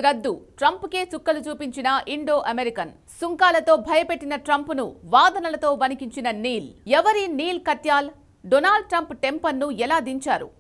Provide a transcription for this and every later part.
రద్దు ట్రంప్కే చుక్కలు చూపించిన ఇండో అమెరికన్. సుంకాలతో భయపెట్టిన ట్రంప్ను వాదనలతో వణికించిన నీల్. ఎవరి నీల్ కత్యాల్? డొనాల్డ్ ట్రంప్ టెంపర్ను ఎలా దించారు?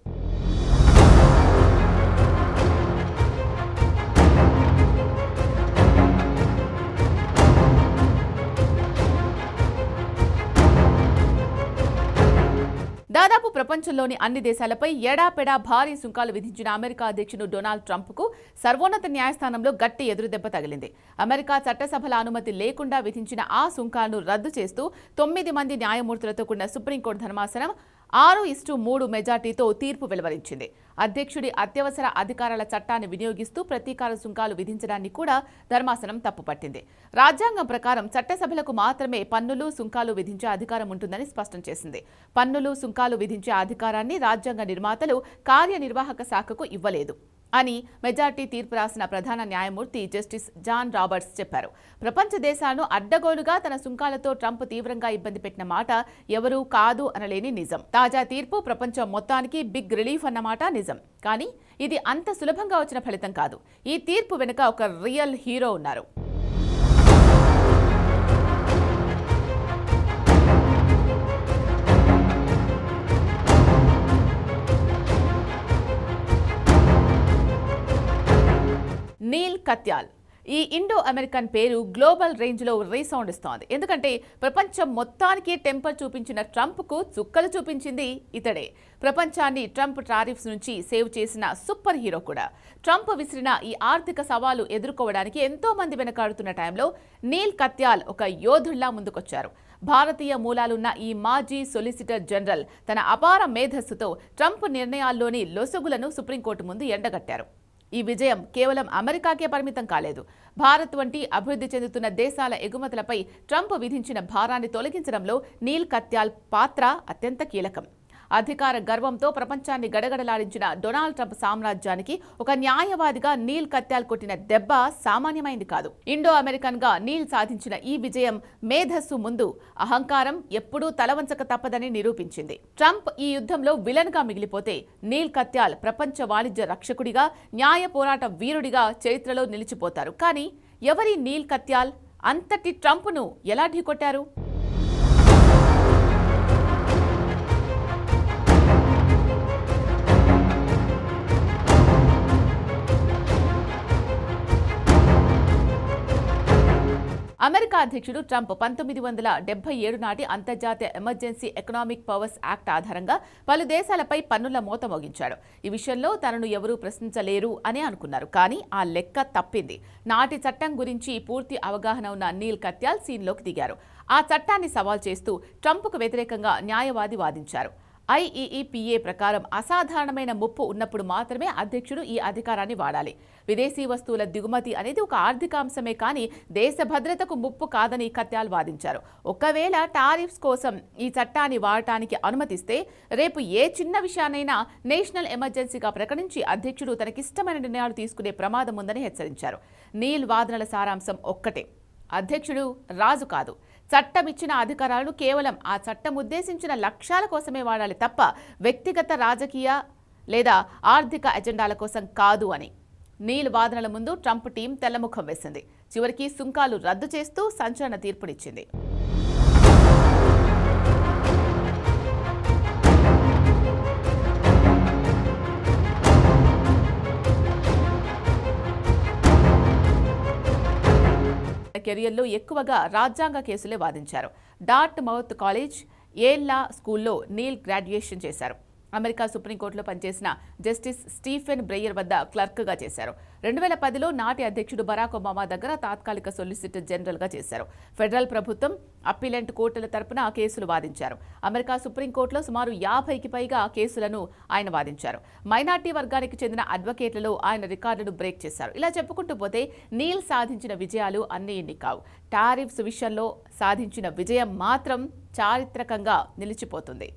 దాదాపు ప్రపంచంలోని అన్ని దేశాలపై ఎడాపెడా భారీ సుంకాలు విధించిన అమెరికా అధ్యక్షుడు డొనాల్డ్ ట్రంప్కు సర్వోన్నత న్యాయస్థానంలో గట్టి ఎదురుదెబ్బ తగిలింది. అమెరికా చట్టసభల అనుమతి లేకుండా విధించిన ఆ సుంకాలను రద్దు చేస్తూ 9 మంది న్యాయమూర్తులతో కూడిన సుప్రీంకోర్టు ధర్మాసనం 6:3 మెజార్టీతో తీర్పు వెలువరించింది. అధ్యక్షుడి అత్యవసర అధికారాల చట్టాన్ని వినియోగిస్తూ ప్రతీకార సుంకాలు విధించడాన్ని కూడా ధర్మాసనం తప్పుపట్టింది. రాజ్యాంగం ప్రకారం చట్టసభలకు మాత్రమే పన్నులు, సుంకాలు విధించే అధికారం ఉంటుందని స్పష్టం చేసింది. పన్నులు, సుంకాలు విధించే అధికారాన్ని రాజ్యాంగ నిర్మాతలు కార్యనిర్వాహక శాఖకు ఇవ్వలేదు అని మెజార్టీ తీర్పు రాసిన ప్రధాన న్యాయమూర్తి జస్టిస్ జాన్ రాబర్ట్స్ చెప్పారు. ప్రపంచ దేశాలను అడ్డగోలుగా తన సుంకాలతో ట్రంప్ తీవ్రంగా ఇబ్బంది పెట్టిన మాట ఎవరూ కాదు అనలేని నిజం. తాజా తీర్పు ప్రపంచం మొత్తానికి బిగ్ రిలీఫ్ అన్నమాట నిజం. కానీ ఇది అంత సులభంగా వచ్చిన ఫలితం కాదు. ఈ తీర్పు వెనుక ఒక రియల్ హీరో ఉన్నారు. నీల్ కత్యాల్. ఈ ఇండో అమెరికన్ పేరు గ్లోబల్ రేంజ్లో రీసౌండ్ ఇస్తోంది. ఎందుకంటే ప్రపంచం మొత్తానికి టెంపర్ చూపించిన ట్రంప్కు చుక్కలు చూపించింది ఇతడే. ప్రపంచాన్ని ట్రంప్ టారిఫ్స్ నుంచి సేవ్ చేసిన సూపర్ హీరో కూడా. ట్రంప్ విసిరిన ఈ ఆర్థిక సవాలు ఎదుర్కోవడానికి ఎంతో మంది వెనకాడుతున్న టైంలో నీల్ కత్యాల్ ఒక యోధుల్లా ముందుకొచ్చారు. భారతీయ మూలాలున్న ఈ మాజీ సొలిసిటర్ జనరల్ తన అపార మేధస్సుతో ట్రంప్ నిర్ణయాల్లోని లొసుగులను సుప్రీంకోర్టు ముందు ఎండగట్టారు. ఈ విజయం కేవలం అమెరికాకే పరిమితం కాలేదు. భారత్ వంటి అభివృద్ధి చెందుతున్న దేశాల ఎగుమతులపై ట్రంప్ విధించిన భారాన్ని తొలగించడంలో నీల్ కత్యాల్ పాత్ర అత్యంత కీలకం. అధికార గర్వంతో ప్రపంచాన్ని గడగడలాడించిన డొనాల్డ్ ట్రంప్ సామ్రాజ్యానికి ఒక న్యాయవాదిగా నీల్ కత్యాల్ కొట్టిన దెబ్బ సామాన్యమైంది కాదు. ఇండో అమెరికన్ గా నీల్ సాధించిన ఈ విజయం మేధస్సు ముందు అహంకారం ఎప్పుడూ తలవంచక తప్పదని నిరూపించింది. ట్రంప్ ఈ యుద్ధంలో విలన్ గా మిగిలిపోతే నీల్ కత్యాల్ ప్రపంచ వాణిజ్య రక్షకుడిగా, న్యాయ పోరాట వీరుడిగా చరిత్రలో నిలిచిపోతారు. కానీ ఎవరి నీల్ కత్యాల్? అంతటి ట్రంప్ను ఎలా ఢీకొట్టారు? అమెరికా అధ్యక్షుడు ట్రంప్ 1977 నాటి అంతర్జాతీయ ఎమర్జెన్సీ ఎకనామిక్ పవర్స్ యాక్ట్ ఆధారంగా పలు దేశాలపై పన్నుల మోత మోగించాడు. ఈ విషయంలో తనను ఎవరూ ప్రశ్నించలేరు అని అనుకున్నారు. కానీ ఆ లెక్క తప్పింది. నాటి చట్టం గురించి పూర్తి అవగాహన ఉన్న నీల్ కత్యాల్ సీన్లోకి దిగారు. ఆ చట్టాన్ని సవాల్ చేస్తూ ట్రంప్కు వ్యతిరేకంగా న్యాయవాది వాదించారు. IEEPA ప్రకారం అసాధారణమైన ముప్పు ఉన్నప్పుడు మాత్రమే అధ్యక్షుడు ఈ అధికారాన్ని వాడాలి. విదేశీ వస్తువుల దిగుమతి అనేది ఒక ఆర్థిక అంశమే కానీ దేశ భద్రతకు ముప్పు కాదని కత్యాల్ వాదించారు. ఒకవేళ టారిఫ్స్ కోసం ఈ చట్టాన్ని వాడటానికి అనుమతిస్తే రేపు ఏ చిన్న విషయాన్నైనా నేషనల్ ఎమర్జెన్సీగా ప్రకటించి అధ్యక్షుడు తనకిష్టమైన నిర్ణయాలు తీసుకునే ప్రమాదం ఉందని హెచ్చరించారు. నీల్ వాదనల సారాంశం ఒక్కటే: అధ్యక్షుడు రాజు కాదు. చట్టమిచ్చిన అధికారాలను కేవలం ఆ చట్టం ఉద్దేశించిన లక్ష్యాల కోసమే వాడాలి తప్ప వ్యక్తిగత రాజకీయ లేదా ఆర్థిక ఎజెండాల కోసం కాదు అని. నీల్ వాదనల ముందు ట్రంప్ టీం తెల్లముఖం వేసింది. చివరికి సుంకాలు రద్దు చేస్తూ సంచలన తీర్పునిచ్చింది. కెరియర్లో ఎక్కువగా రాజ్యాంగ కేసులే వాదించారు. డార్ట్ మౌత్ కాలేజ్, యేల్ లా స్కూల్లో నీల్ గ్రాడ్యుయేషన్ చేశారు. అమెరికా సుప్రీంకోర్టులో పనిచేసిన జస్టిస్ స్టీఫెన్ బ్రెయర్ వద్ద క్లర్క్గా చేశారు. 2010లో నాటి అధ్యక్షుడు బరాక్ ఒబామా దగ్గర తాత్కాలిక సొలిసిటర్ జనరల్గా చేశారు. ఫెడరల్ ప్రభుత్వం, అప్పీలెంట్ కోర్టుల తరపున కేసులు వాదించారు. అమెరికా సుప్రీంకోర్టులో సుమారు 50కి పైగా కేసులను ఆయన వాదించారు. మైనార్టీ వర్గానికి చెందిన అడ్వకేట్లలో ఆయన రికార్డును బ్రేక్ చేశారు. ఇలా చెప్పుకుంటూ పోతే నీల్ సాధించిన విజయాలు అన్నీ ఇన్ని కావు. టారిఫ్స్ విషయంలో సాధించిన విజయం మాత్రం చారిత్రకంగా నిలిచిపోతుంది.